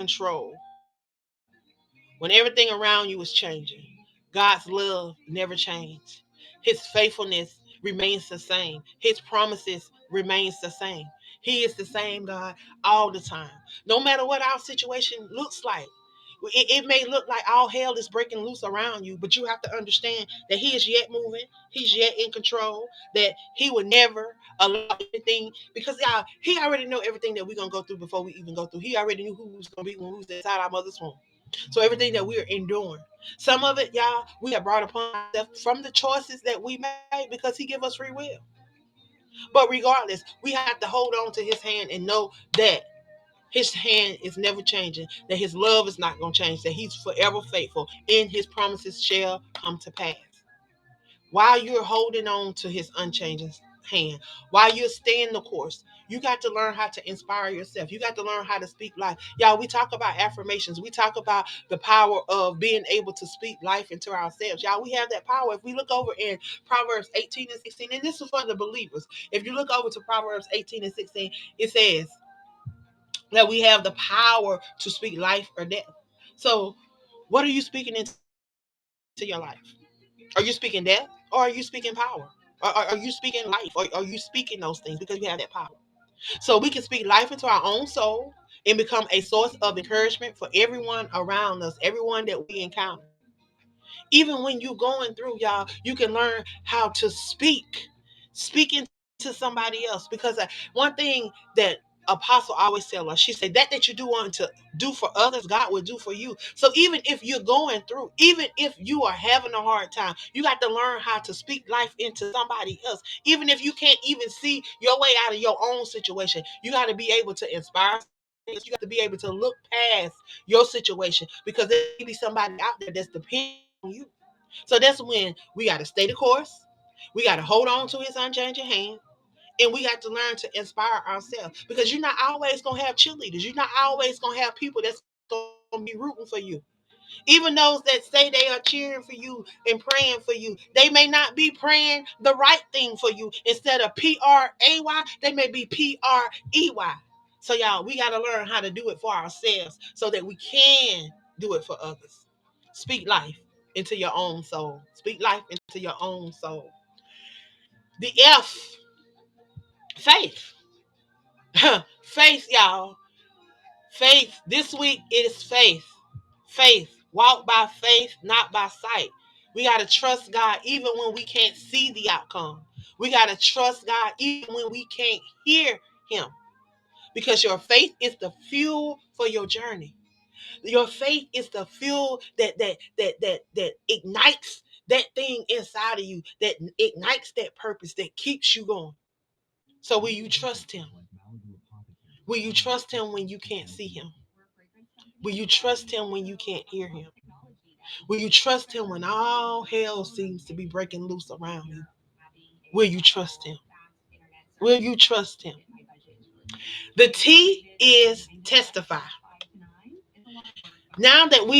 control, when everything around you was changing, God's love never changed. His faithfulness remains the same. His promises remains the same. He is the same God all the time. No matter what our situation looks like. It may look like all hell is breaking loose around you, but you have to understand that He is yet moving. He's yet in control. That He would never allow anything, because y'all, He already know everything that we're gonna go through before we even go through. He already knew who was gonna be when we was inside our mother's womb. So everything that we are enduring, some of it, y'all, we have brought upon ourselves from the choices that we made, because He give us free will. But regardless, we have to hold on to His hand and know that His hand is never changing, that His love is not going to change, that He's forever faithful, and His promises shall come to pass. While you're holding on to His unchanging hand, while you're staying the course, you got to learn how to inspire yourself. You got to learn how to speak life. Y'all, we talk about affirmations. We talk about the power of being able to speak life into ourselves. Y'all, we have that power. If we look over in Proverbs 18 and 16, and this is for the believers. If you look over to Proverbs 18 and 16, it says that we have the power to speak life or death. So, what are you speaking into your life? Are you speaking death, or are you speaking power? Are you speaking life, or are you speaking those things? Because we have that power. So we can speak life into our own soul and become a source of encouragement for everyone around us, everyone that we encounter. Even when you're going through, y'all, you can learn how to speak into somebody else. Because one thing that Apostle always tell us, she said, that you do want to do for others, God will do for you. So even if you're going through, even if you are having a hard time, you got to learn how to speak life into somebody else. Even if you can't even see your way out of your own situation, you got to be able to inspire somebody else. You got to be able to look past your situation, because there may be somebody out there that's depending on you. So that's when we got to stay the course. We got to hold on to His unchanging hand, and we got to learn to inspire ourselves, because you're not always gonna have cheerleaders. You're not always gonna have people that's gonna be rooting for you. Even those that say they are cheering for you and praying for you, they may not be praying the right thing for you. Instead of PRAY, they may be PREY. So y'all, we got to learn how to do it for ourselves so that we can do it for others. Speak life into your own soul. Speak life into your own soul. The F, faith. Faith, y'all. Faith. This week it is faith. Faith. Walk by faith, not by sight. We got to trust God even when we can't see the outcome. We got to trust God even when we can't hear Him. Because your faith is the fuel for your journey. Your faith is the fuel that ignites that thing inside of you, that ignites that purpose, that keeps you going. So will you trust Him? Will you trust Him when you can't see Him? Will you trust Him when you can't hear Him? Will you trust Him when all hell seems to be breaking loose around you? Will you trust Him? Will you trust Him? The T is testify. Now that we